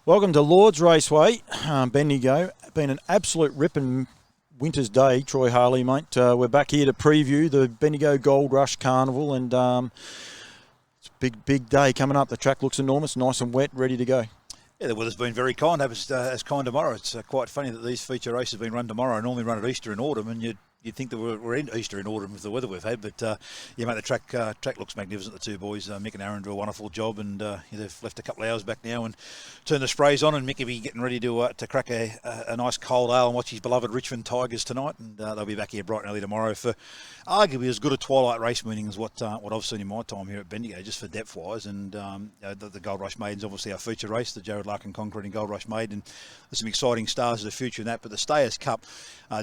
Welcome to Lord's Raceway, Bendigo. Been an absolute ripping winter's day, Troy Harley, mate. We're back here to preview the Bendigo Gold Rush Carnival, and it's a big day coming up. The track looks enormous, nice and wet, ready to go. Yeah, the weather's been very kind. As kind tomorrow. It's quite funny that these feature races have been run tomorrow. Normally run at Easter and autumn, and you'd think that we're in Easter and autumn with the weather we've had. But yeah, mate, the track looks magnificent. The two boys, Mick and Aaron, do a wonderful job, and they've left a couple of hours back now and turned the sprays on. And Mick will be getting ready to crack a nice cold ale and watch his beloved Richmond Tigers tonight. And they'll be back here bright and early tomorrow for arguably as good a twilight race meeting as what I've seen in my time here at Bendigo, just for depth wise. And the Gold Rush Maiden's obviously our feature race, the Jared Larkin Concreting Gold Rush Maiden. There's some exciting stars of the future in that, but the Stayers Cup,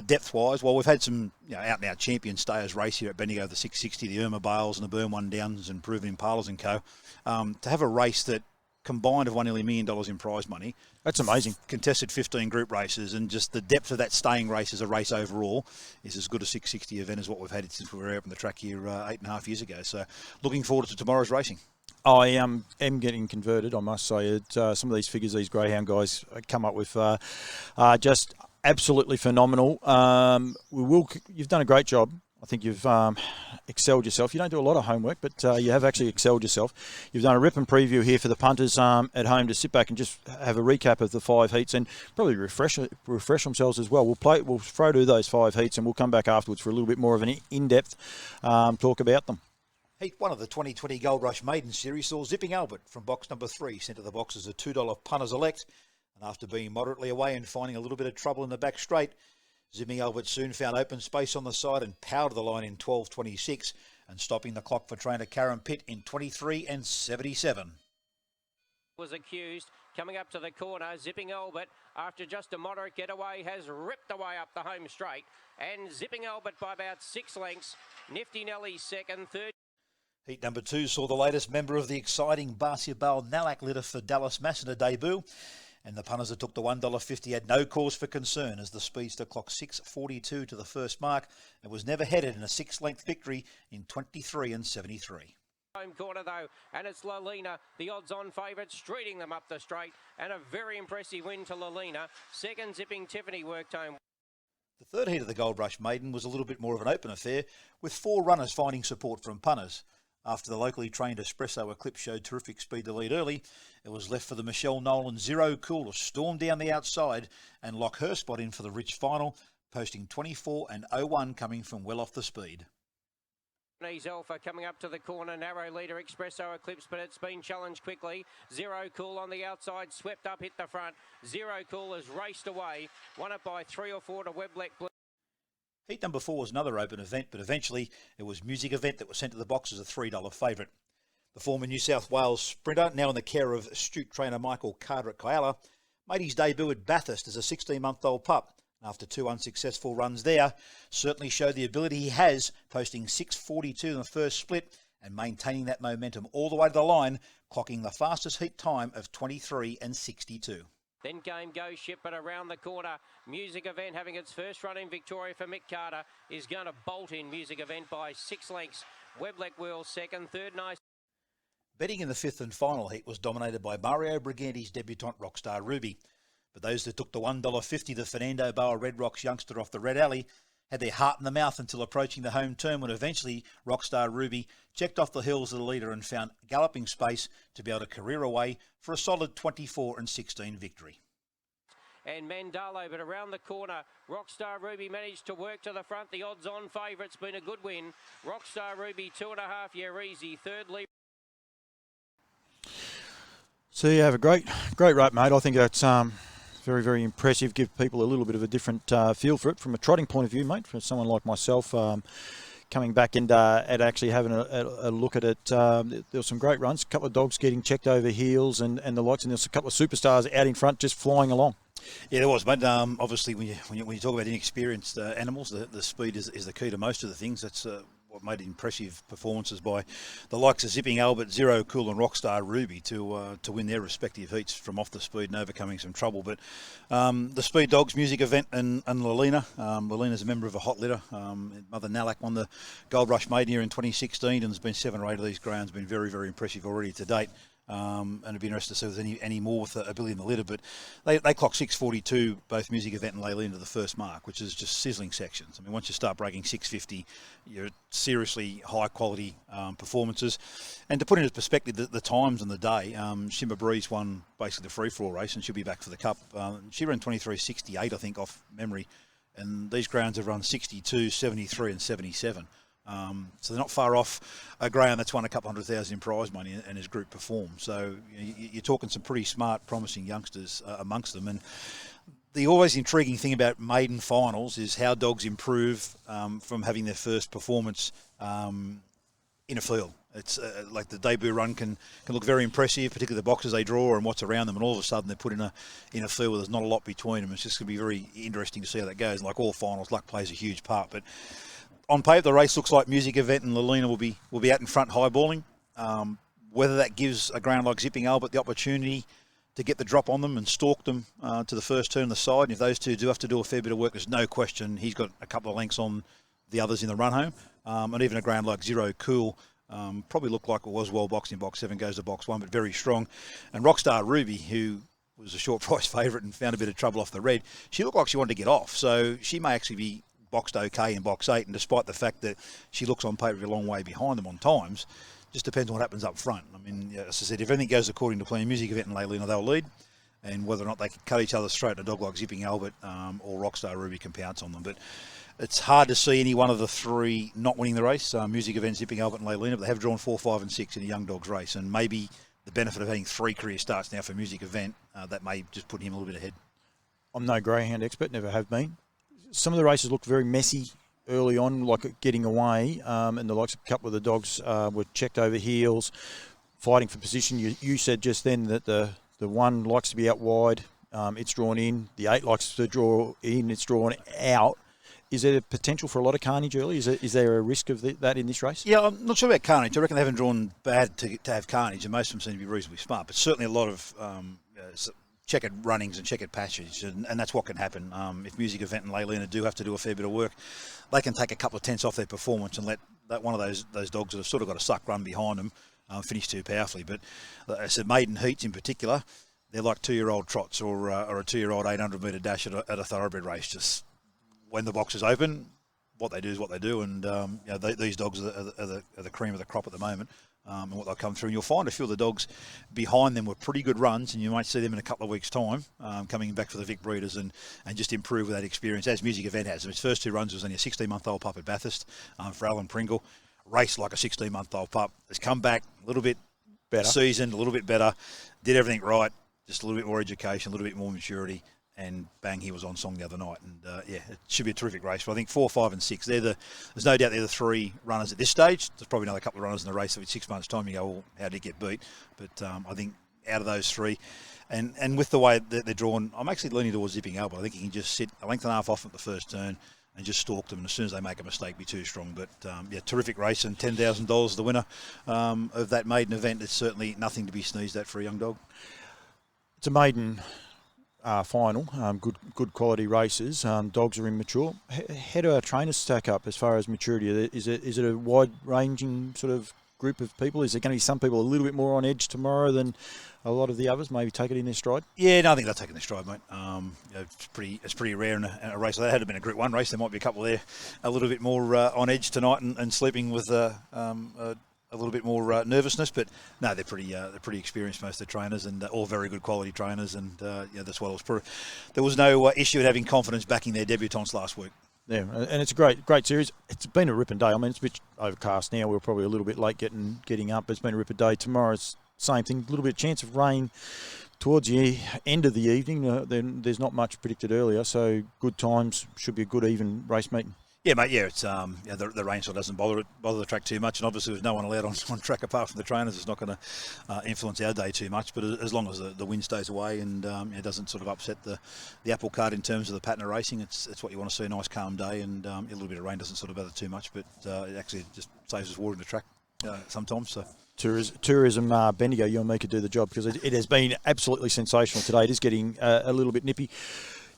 depth wise, well, we've had some out and out champion Stayers race here at Bendigo, the 660, the Irma Bales and the Burn One Downs and Proven Impalas and Co. To have a race that combined have won nearly $1 million in prize money. That's amazing. Contested 15 group races, and just the depth of that staying race as a race overall is as good a 660 event as what we've had since we were out on the track here 8.5 years ago. So looking forward to tomorrow's racing. I am getting converted, I must say. Some of these figures these greyhound guys come up with are just absolutely phenomenal. You've done a great job. I think you've excelled yourself. You don't do a lot of homework, but you have actually excelled yourself. You've done a rip and preview here for the punters at home to sit back and just have a recap of the 5 heats and probably refresh themselves as well. We'll throw to those 5 heats and we'll come back afterwards for a little bit more of an in-depth talk about them. Heat 1 of the 2020 Gold Rush Maiden Series saw Zipping Albert from box number 3 sent to the box as a $2 punters elect, and after being moderately away and finding a little bit of trouble in the back straight, Zipping Albert soon found open space on the side and powered the line in 12.26 and stopping the clock for trainer Karen Pitt in 23.77. Was accused coming up to the corner. Zipping Albert, after just a moderate getaway, has ripped away up the home straight, and Zipping Albert by about 6 lengths. Nifty Nelly second, third. Heat number 2 saw the latest member of the exciting Basketball Nalak litter for Dallas Massena debut, and the punters that took the $1.50 had no cause for concern as the speedster clocked 6.42 to the first mark and was never headed in a 6-length victory in 23.73. Home corner though, and it's Lalina, the odds-on favourite, streeting them up the straight, and a very impressive win to Lalina. Second, Zipping Tiffany worked home. The third heat of the Gold Rush Maiden was a little bit more of an open affair, with 4 runners finding support from punters. After the locally trained Espresso Eclipse showed terrific speed to lead early, it was left for the Michelle Nolan Zero Cool to storm down the outside and lock her spot in for the Rich Final, posting 24.01 coming from well off the speed. Alpha coming up to the corner, narrow leader Espresso Eclipse, but it's been challenged quickly. Zero Cool on the outside, swept up, hit the front. Zero Cool has raced away, won it by 3 or 4 to Webleck Blue. Heat number 4 was another open event, but eventually it was Music Event that was sent to the box as a $3 favourite. The former New South Wales sprinter, now in the care of astute trainer Michael Carter at Kyala, made his debut at Bathurst as a 16-month-old pup. After 2 unsuccessful runs there, certainly showed the ability he has, posting 6.42 in the first split and maintaining that momentum all the way to the line, clocking the fastest heat time of 23.62. Then Game Go Ship, but around the corner, Music Event having its first run in Victoria for Mick Carter is going to bolt in Music Event by 6 lengths. Webleck Wheel second, third nice. Betting in the 5th and final heat was dominated by Mario Briganti's debutante Rockstar Ruby. But those that took the $1.50 the Fernando Boa Red Rocks youngster off the Red Alley had their heart in the mouth until approaching the home turn, when eventually Rockstar Ruby checked off the heels of the leader and found galloping space to be able to career away for a solid 24.16 victory. And Mandalo, but around the corner, Rockstar Ruby managed to work to the front. The odds-on favourite's been a good win. Rockstar Ruby, 2.5 year easy, third lead. So you have a great rate, mate. I think that's very, very impressive. Give people a little bit of a different feel for it from a trotting point of view, mate. For someone like myself, coming back and actually having a look at it, there were some great runs. A couple of dogs getting checked over heels and the likes, and there's a couple of superstars out in front just flying along. Yeah, there was, mate. Obviously, when you talk about inexperienced animals, the speed is the key to most of the things. That's what made impressive performances by the likes of Zipping Albert, Zero Cool and Rockstar Ruby to win their respective heats from off the speed and overcoming some trouble. But the Speed Dogs Music Event and Lalina. Lalina's a member of a hot litter. Mother Nalak won the Gold Rush Maiden here in 2016 and there's been 7 or 8 of these grounds. Been very, very impressive already to date. And it'd be interesting to see if there's any more with a billy in the litter. But they clocked 6:42, both Music Event and Layla into the first mark, which is just sizzling sections. I mean, once you start breaking 6:50, you're seriously high quality performances. And to put into perspective the times on the day, Shimba Breeze won basically the free-for-all race, and she'll be back for the Cup. She ran 23:68, I think, off memory. And these grounds have run 62, 73 and 77. So they're not far off a greyhound that's won a couple $100,000 in prize money and his group performed. So you're talking some pretty smart, promising youngsters amongst them. And the always intriguing thing about maiden finals is how dogs improve from having their first performance in a field. It's like the debut run can look very impressive, particularly the boxes they draw and what's around them, and all of a sudden they're put in a field where there's not a lot between them. It's just going to be very interesting to see how that goes. Like all finals, luck plays a huge part. But on paper, the race looks like Music Event and Lalina will be out in front highballing. Whether that gives a ground like Zipping Albert the opportunity to get the drop on them and stalk them to the first turn of the side. And if those two do have to do a fair bit of work, there's no question he's got a couple of lengths on the others in the run home. And even a ground like Zero Cool probably looked like it was well boxed in box 7, goes to box 1, but very strong. And Rockstar Ruby, who was a short price favourite and found a bit of trouble off the red, she looked like she wanted to get off. So she may actually be boxed okay in box 8, and despite the fact that she looks on paper a long way behind them on times, just depends on what happens up front. I mean, as I said, if everything goes according to plan, Music Event and Lalina, they'll lead, and whether or not they can cut each other's throat, a dog like Zipping Albert or Rockstar Ruby can pounce on them. But it's hard to see any one of the three not winning the race. Music Event, Zipping Albert and Lalina, but they have drawn 4, 5 and 6 in a young dog's race, and maybe the benefit of having 3 career starts now for Music Event, that may just put him a little bit ahead. I'm no greyhound expert, never have been. Some of the races looked very messy early on, like getting away, and the likes of a couple of the dogs were checked over heels, fighting for position. You said just then that the 1 likes to be out wide, it's drawn in. The 8 likes to draw in, it's drawn out. Is there a potential for a lot of carnage early? Is there a risk of that in this race? Yeah, I'm not sure about carnage. I reckon they haven't drawn bad to have carnage, and most of them seem to be reasonably smart, but certainly a lot of checkered runnings and checkered passage, and that's what can happen. If Music Event and Lalina do have to do a fair bit of work, they can take a couple of tenths off their performance and let that one of those dogs that have sort of got a suck run behind them finish too powerfully. But as I said, maiden heats in particular, they're like 2-year-old trots or a 2-year-old 800-metre dash at a thoroughbred race. Just when the box is open, what they do is what they do, and these dogs are the cream of the crop at the moment. And what they'll come through, and you'll find a few of the dogs behind them were pretty good runs, and you might see them in a couple of weeks' time coming back for the Vic Breeders and just improve with that experience, as Music Event has. His first 2 runs was only a 16-month-old pup at Bathurst for Alan Pringle, raced like a 16-month-old pup, has come back a little bit better, seasoned, a little bit better, did everything right, just a little bit more education, a little bit more maturity, and bang, he was on song the other night. And it should be a terrific race. But I think 4, 5 and 6, there's no doubt they're the 3 runners at this stage. There's probably another couple of runners in the race that in 6 months' time you go, well, how did he get beat? But I think out of those 3, and with the way that they're drawn, I'm actually leaning towards Zipping Albert. I think he can just sit a length and a half off at the first turn and just stalk them, and as soon as they make a mistake, be too strong. But terrific race, and $10,000 the winner of that maiden event. It's certainly nothing to be sneezed at for a young dog. It's a maiden final, good quality races. Dogs are immature. How do our trainers stack up as far as maturity? Is it a wide-ranging sort of group of people? Is there going to be some people a little bit more on edge tomorrow than a lot of the others? Maybe take it in their stride. Yeah, no, I think they'll take it in their stride, mate. It's pretty rare in a race like that. Had it been a Group 1 race, there might be a couple there a little bit more on edge tonight and sleeping with a little bit more nervousness, but no, they're pretty experienced, most of the trainers, and all very good quality trainers, and that's what it was. There was no issue in having confidence backing their debutants last week. Yeah, and it's a great series. It's been a ripper day. I mean, it's a bit overcast now. We're probably a little bit late getting up. It's been a ripper day. Tomorrow's same thing. A little bit of chance of rain towards the end of the evening. Then there's not much predicted earlier, so good times. Should be a good even race meeting. Yeah, mate. Yeah, it's the rain sort of doesn't bother the track too much, and obviously with no one allowed on track apart from the trainers, it's not going to influence our day too much. But as long as the wind stays away and it doesn't sort of upset the apple cart in terms of the pattern of racing, it's what you want to see, a nice calm day, and a little bit of rain doesn't sort of bother too much, but it actually just saves us watering the track sometimes. So. Tourism, Bendigo, you and me could do the job, because it has been absolutely sensational today. It is getting a little bit nippy.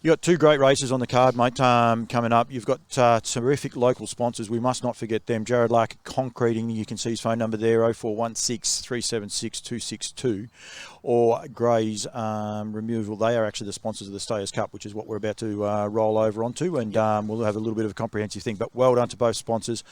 You've got two great races on the card, mate, coming up. You've got terrific local sponsors. We must not forget them. Jared Lark Concreting, you can see his phone number there, 0416 376 262. Or Gray's Removal. They are actually the sponsors of the Stayers Cup, which is what we're about to roll over onto. And we'll have a little bit of a comprehensive thing. But well done to both sponsors.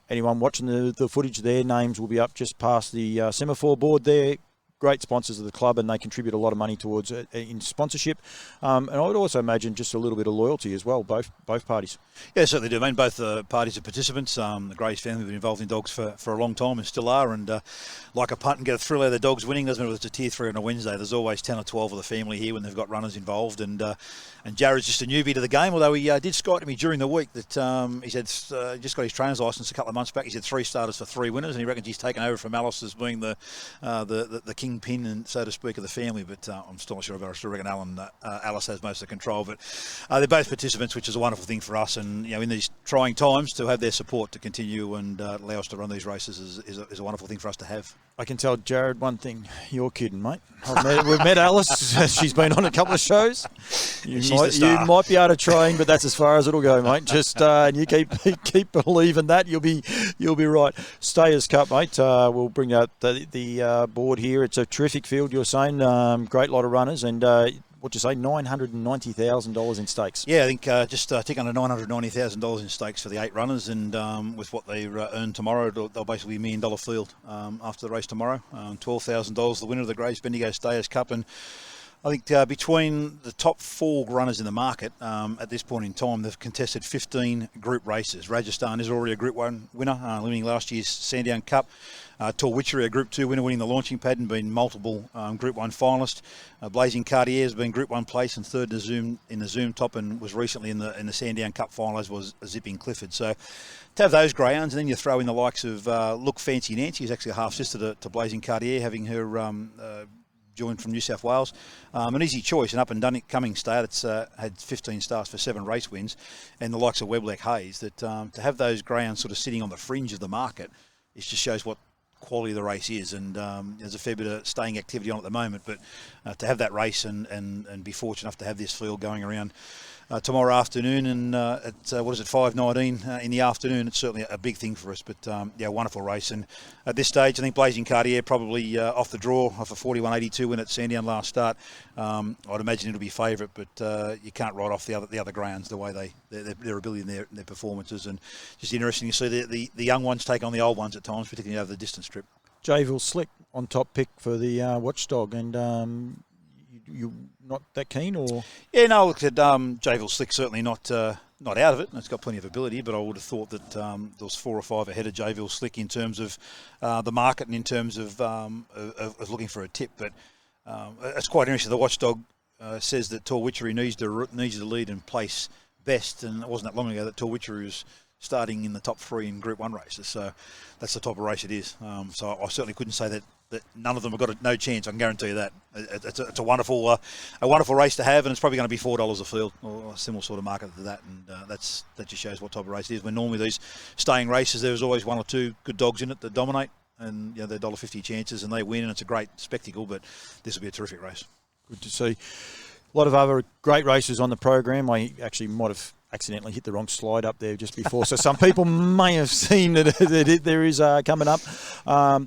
Anyone watching the footage, their names will be up just past the semaphore board there. Great sponsors of the club, and they contribute a lot of money towards it in sponsorship. And I would also imagine just a little bit of loyalty as well, both parties. Yeah, certainly do. I mean, both parties are participants. The Grays family have been involved in dogs for a long time and still are. And like a punt and get a thrill out of the dogs winning, doesn't matter if it's a tier 3 on a Wednesday. There's always 10 or 12 of the family here when they've got runners involved. And Jared's just a newbie to the game, although he did skite to me during the week that he said just got his trainer's licence a couple of months back. He said 3 starters for 3 winners, and he reckons he's taken over from Alice as being the kingpin, and so to speak, of the family. But I'm still not sure about it. I still reckon Alice has most of the control. But they're both participants, which is a wonderful thing for us. And in these trying times, to have their support to continue and allow us to run these races is a wonderful thing for us to have. I can tell Jared one thing. You're kidding, mate. We've met Alice. She's been on a couple of shows. You might be able to train, but that's as far as it'll go, mate. Just and you keep believing that you'll be right. Stayers Cup, mate. We'll bring out the board here. It's a terrific field. You're saying great lot of runners, and what'd you say? $990,000 in stakes. Yeah, I think just tick under $990,000 in stakes for the 8 runners, and with what they earn tomorrow, they'll basically be $1 million field after the race tomorrow. $12,000 the winner of the Grays Bendigo Stayers Cup, and I think between the top 4 runners in the market at this point in time, they've contested 15 group races. Rajasthan is already a Group 1 winner, winning last year's Sandown Cup. Torwitchery, a Group 2 winner, winning the launching pad and been multiple Group 1 finalist. Blazing Cartier has been Group 1 place and third in the Zoom top, and was recently in the Sandown Cup final, as was Zipping Clifford. So to have those greyhounds, and then you throw in the likes of Look Fancy Nancy, who's actually a half sister to Blazing Cartier, having her joined from New South Wales. An easy choice, an up-and-coming start. It's had 15 starts for 7 race wins, and the likes of Webleck Hayes. That to have those greyhounds sort of sitting on the fringe of the market, it just shows what quality the race is. And there's a fair bit of staying activity on at the moment, but to have that race and be fortunate enough to have this field going around tomorrow afternoon, and at 5:19 in the afternoon, it's certainly a big thing for us. But wonderful race. And at this stage, I think Blazing Cartier probably off the draw, off a 41.82 win at Sandown last start. I'd imagine it'll be favourite, but you can't write off the other greyhounds, the way their ability and their performances. And just interesting to see the young ones take on the old ones at times, particularly over the distance trip. Jayville Slick on top pick for the Watchdog, and you not that keen, or? Yeah, no, look at Jayville Slick, certainly not out of it. It's got plenty of ability, but I would have thought that there was 4 or 5 ahead of Jayville Slick in terms of the market and in terms of looking for a tip. But it's quite interesting. The Watchdog says that Torwitchery needs to lead and place best, and it wasn't that long ago that Torwitchery was starting in the top 3 in Group 1 races. So that's the type of race it is. So I certainly couldn't say that none of them have got no chance. I can guarantee you that. It's a wonderful race to have, and it's probably going to be $4 a field, or a similar sort of market to that. And that just shows what type of race it is. When normally these staying races, there's always 1 or 2 good dogs in it that dominate, and they're $1.50 chances, and they win, and it's a great spectacle. But this will be a terrific race. Good to see. A lot of other great races on the program. I actually might have accidentally hit the wrong slide up there just before, so some people may have seen that there is coming up.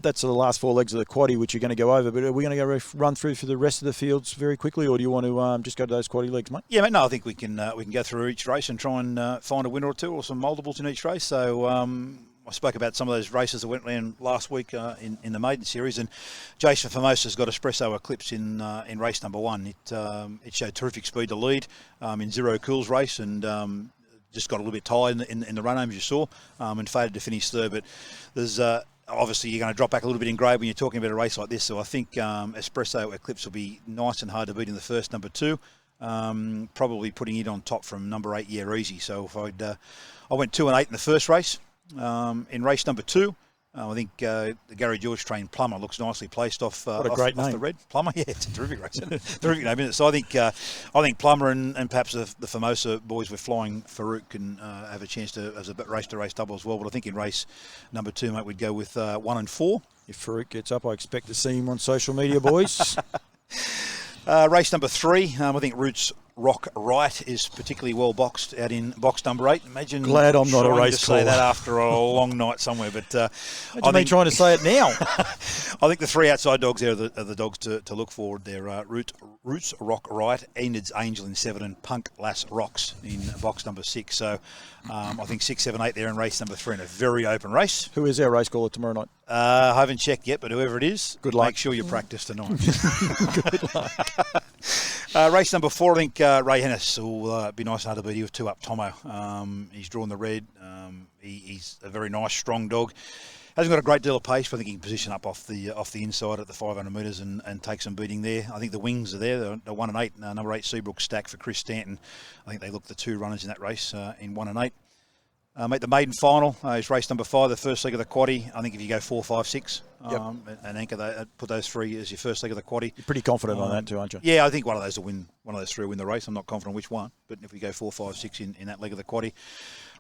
That's the last 4 legs of the quaddie, which you're going to go over, but are we going to go run through for the rest of the fields very quickly, or do you want to just go to those quaddie legs, mate? Yeah, mate, no, I think we can go through each race and try and find a winner or 2 or some multiples in each race. So I spoke about some of those races that went around last week in the Maiden series, and Jason Formosa's got Espresso Eclipse in race number 1. It showed terrific speed to lead in Zero Cool's race, and just got a little bit tired in the run home, as you saw, and faded to finish third. But there's obviously you're going to drop back a little bit in grade when you're talking about a race like this. So I think Espresso Eclipse will be nice and hard to beat in the first number 2. Probably putting it on top from number 8, Yeah Easy. So if I went 2 and 8 in the first race. In race number 2, I think the Gary George trained Plumber looks nicely placed off. What a great name. The red Plumber. Yeah, it's a terrific race. Isn't it? Terrific name, isn't it? So I think Plumber and perhaps the Formosa boys with Flying Farouk can have a chance as a race-to-race double as well. But I think in race number 2, mate, we'd go with 1 and 4. If Farouk gets up, I expect to see him on social media, boys. Race number 3, I think Roots Rock Right is particularly well boxed out in box number 8. Imagine glad I'm not a race to caller. say that after a long night somewhere, but Imagine me trying to say it now. I think the 3 outside dogs there are the dogs to look for. They're Roots Rock Right, Enid's Angel in 7, and Punk Lass Rocks in box number 6. So I think 6, 7, 8 there in race number 3 in a very open race. Who is our race caller tomorrow night? I haven't checked yet, but whoever it is, good luck. Make sure you practice tonight. Good luck. Race number 4, I think Ray Hennis will be nice and hard to beat. He was 2 up Tomo. He's drawn the red. He's a very nice, strong dog. Hasn't got a great deal of pace, but I think he can position up off the inside at the 500 metres and take some beating there. I think the wings are there. They're 1 and 8. Number 8 Seabrook Stack for Chris Stanton. I think they look the 2 runners in that race in 1 and 8. Mate, the maiden final is race number 5, the first leg of the quaddie. I think if you go 4, 5, 6 and anchor put those 3 as your first leg of the quaddie. You're pretty confident on that too, aren't you? Yeah, I think one of those will win. One of those 3 will win the race. I'm not confident which one, but if we go 4, 5, 6 in that leg of the quaddie.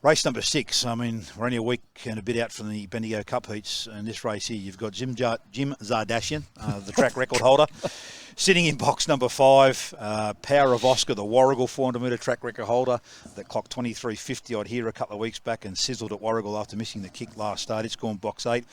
Race number 6, I mean, we're only a week and a bit out from the Bendigo Cup heats. And this race here, you've got Jim Zardashian, the track record holder, sitting in box number 5. Power of Oscar, the Warrigal 400 metre track record holder that clocked 23.50 odd here a couple of weeks back and sizzled at Warrigal after missing the kick last start. It's gone box 8.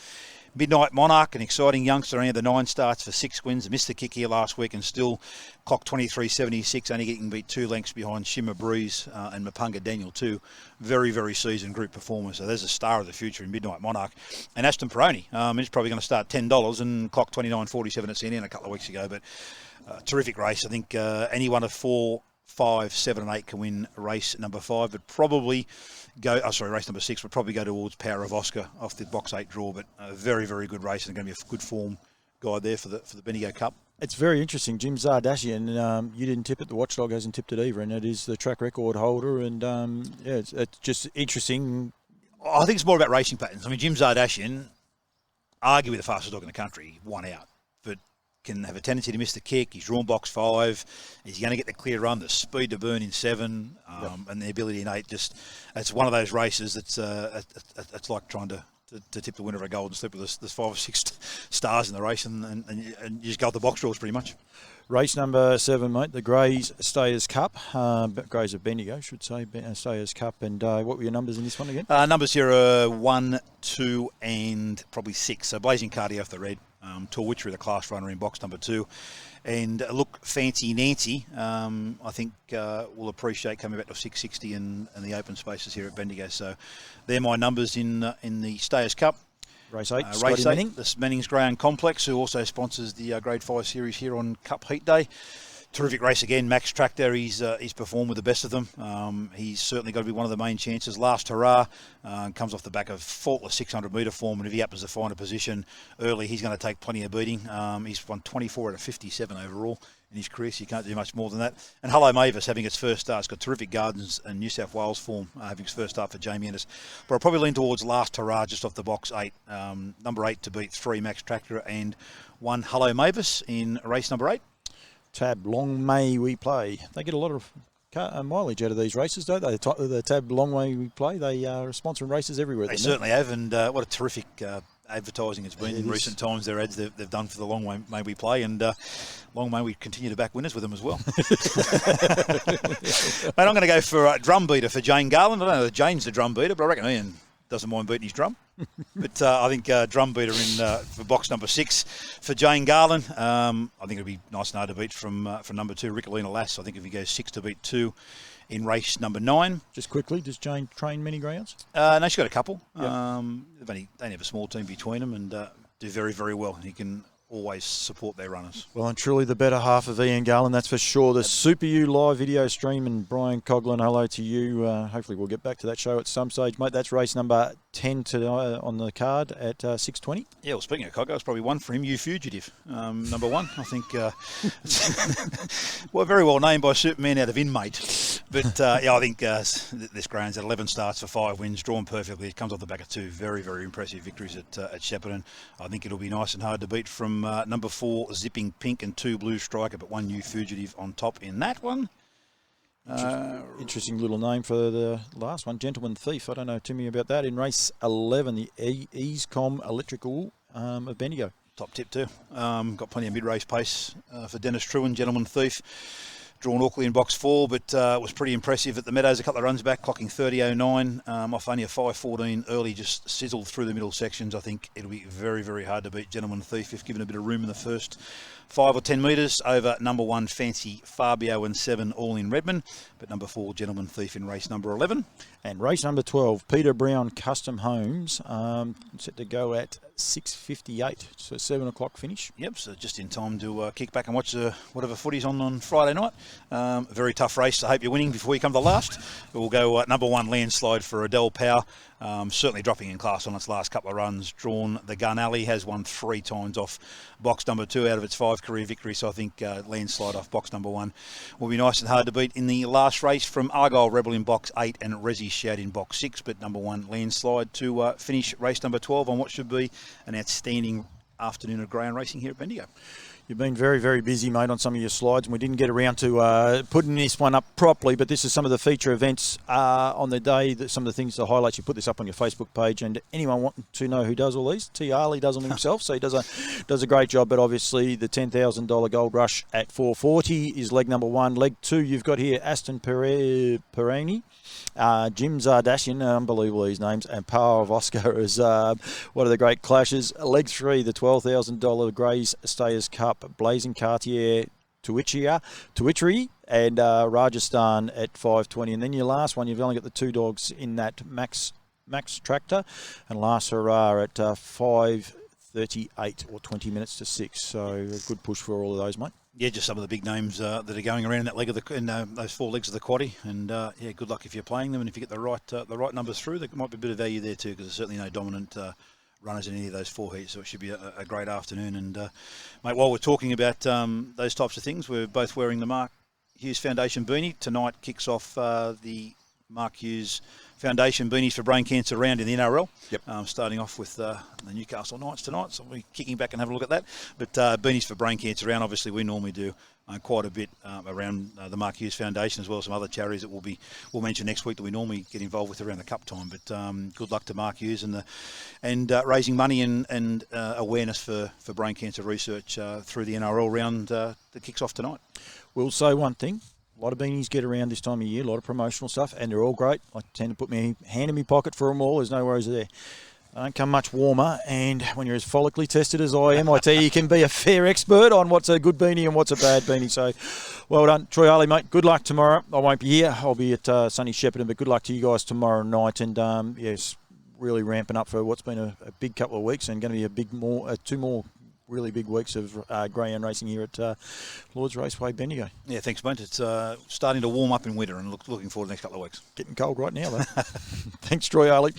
Midnight Monarch, an exciting youngster, only had the 9 starts for 6 wins. Missed the kick here last week and still clocked 23.76, only getting beat 2 lengths behind Shimmer Breeze and Mapunga Daniel too. Very, very seasoned group performers. So there's a star of the future in Midnight Monarch. And Aston Peroni, he's probably going to start $10 and clock 29.47 at CNN a couple of weeks ago. But terrific race. I think any one of 4, 5, 7 and 8 can win race number 5, but probably race number 6 would probably go towards Power of Oscar off the box 8 draw, but a very, very good race and going to be a good form guide there for the Bendigo Cup. It's very interesting. Jim Zardashian, you didn't tip it, the Watchdog hasn't tipped it either, and it is the track record holder, and it's just interesting. I think it's more about racing patterns. I mean, Jim Zardashian, arguably the fastest dog in the country, 1 out, but can have a tendency to miss the kick. He's drawn box 5. He's going to get the clear run, the speed to burn in 7, and the ability in 8. Just it's one of those races that's it's like trying to tip the winner of a Golden Slipper. There's 5 or 6 stars in the race, and you just go with the box draws pretty much. Race number 7, mate, the Greys Stayers Cup. Greys of Bendigo, should say, Stayers Cup. And what were your numbers in this one again? Numbers here are 1, 2, and probably 6. So Blazing Cardio off the red. Torwitchery, the class runner in box number 2. And look, Fancy Nancy, I think will appreciate coming back to 660 and the open spaces here at Bendigo. So they're my numbers in the Stayers Cup. Race 8, Race 8, Manning. the Manning's Greyhound Complex, who also sponsors the Grade 5 series here on Cup Heat Day. Terrific race again. Max Tractor, he's performed with the best of them. He's certainly got to be one of the main chances. Last Hurrah comes off the back of faultless 600 metre form, and if he happens to find a position early, he's going to take plenty of beating. He's won 24 out of 57 overall in his career, so you can't do much more than that. And Hello Mavis having its first start. It's got terrific Gardens and New South Wales form having its first start for Jamie Ennis. But I'll probably lean towards Last Hurrah just off the box 8. Number 8 to beat 3 Max Tractor and 1 Hello Mavis in race number 8. Tab Long May We Play. They get a lot of mileage out of these races, don't they? The Tab Long May We Play, they are sponsoring races everywhere. They certainly have, and what a terrific advertising it's been in recent times. Their ads they've done for the Long May We Play, and Long May we continue to back winners with them as well. Mate, I'm going to go for drum beater for Jane Garland. I don't know that Jane's the drum beater, but I reckon Ian doesn't mind beating his drum. But I think drum beater for box number 6 for Jane Garland. I think it'll be nice and hard to beat from number 2, Rickalina Lass. I think if he goes 6 to beat 2 in race number 9. Just quickly, does Jane train many greyhounds? No, she's got a couple. Yep. They have a small team between them and do very, very well. He can always support their runners. Well, and truly the better half of Ian Garland, that's for sure. The Super U live video stream, and Brian Coughlin, hello to you. Hopefully we'll get back to that show at some stage, mate. That's race number 10 on the card at 6:20. Yeah, well, speaking of Coggo, it's probably one for him, You Fugitive. Number 1, I think. Well, very well named by Superman out of Inmate. But, I think this greyhound's at 11 starts for 5 wins, drawn perfectly. It comes off the back of 2 very, very impressive victories at Shepparton. I think it'll be nice and hard to beat from number 4, Zipping Pink, and 2 Blue Striker, but 1 You Fugitive on top in that one. Interesting little name for the last one, Gentleman Thief. I don't know too many about that. In race 11, the Easecom Electrical of Bendigo. Top tip too. Got plenty of mid-race pace for Dennis Trewin, Gentleman Thief. drawn Auckley in box 4, but was pretty impressive at the Meadows, a couple of runs back, clocking 30.09 off only a 5.14 early, just sizzled through the middle sections. I think it'll be very, very hard to beat Gentleman Thief if given a bit of room in the first 5 or 10 metres over number 1 Fancy Fabio and 7 all in Redmond, but number 4 Gentleman Thief in race number 11. And race number 12, Peter Brown Custom Homes, set to go at 6:58, so 7 o'clock finish. Yep, so just in time to kick back and watch whatever footy's on Friday night. Very tough race. I hope you're winning before you come to the last. We'll go number 1 Landslide for Adele Power. Certainly dropping in class on its last couple of runs. Drawn the Gun Alley, has won 3 times off box number 2 out of its 5 career victories. So I think Landslide off box number 1 will be nice and hard to beat in the last race from Argyle Rebel in box 8 and Resi Shout in box 6. But number 1 Landslide to finish race number 12 on what should be an outstanding afternoon of greyhound racing here at Bendigo. You've been very, very busy, mate, on some of your slides, and we didn't get around to putting this one up properly, but this is some of the feature events on the day, some of the things, the highlights. You put this up on your Facebook page, and anyone wanting to know who does all these, T. Harley does them himself, so he does a great job, but obviously the $10,000 Gold Rush at 4:40 is leg number 1. Leg 2, you've got here Aston Perani, Jim Zardashian, unbelievable these names, and Power of Oscar is one of the great clashes. Leg 3, the $12,000 Greys Stayers Cup, Blazing Cartier, Tuitri, and Rajasthan at 5:20. And then your last one, you've only got the 2 dogs in that Max Tractor, and Last Hurrah at 5:38 or 20 minutes to 6. So a good push for all of those, mate. Yeah, just some of the big names that are going around in that leg of those 4 legs of the quaddie, and yeah, good luck if you're playing them, and if you get the right numbers through, there might be a bit of value there too, because there's certainly no dominant runners in any of those 4 heats, so it should be a great afternoon. And mate, while we're talking about those types of things, we're both wearing the Mark Hughes Foundation beanie. Tonight kicks off the Mark Hughes Foundation beanies for brain cancer round in the NRL. Yep. Starting off with the Newcastle Knights tonight, so we'll be kicking back and have a look at that. But beanies for brain cancer round, obviously we normally do quite a bit around the Mark Hughes Foundation, as well as some other charities that we'll mention next week that we normally get involved with around the Cup time. But good luck to Mark Hughes and raising money and awareness for brain cancer research through the NRL round that kicks off tonight. We'll say one thing. A lot of beanies get around this time of year, a lot of promotional stuff, and they're all great. I tend to put my hand in my pocket for them all. There's no worries there. I don't come much warmer, and when you're as follically tested as I am, I tell you can be a fair expert on what's a good beanie and what's a bad beanie. So, well done. Troy Harley, mate, good luck tomorrow. I won't be here. I'll be at sunny Shepparton, but good luck to you guys tomorrow night. And, yes, really ramping up for what's been a big couple of weeks and going to be two more really big weeks of greyhound racing here at Lord's Raceway, Bendigo. Yeah, thanks, mate. It's starting to warm up in winter, and looking forward to the next couple of weeks. Getting cold right now, though. Thanks, Troy Harley.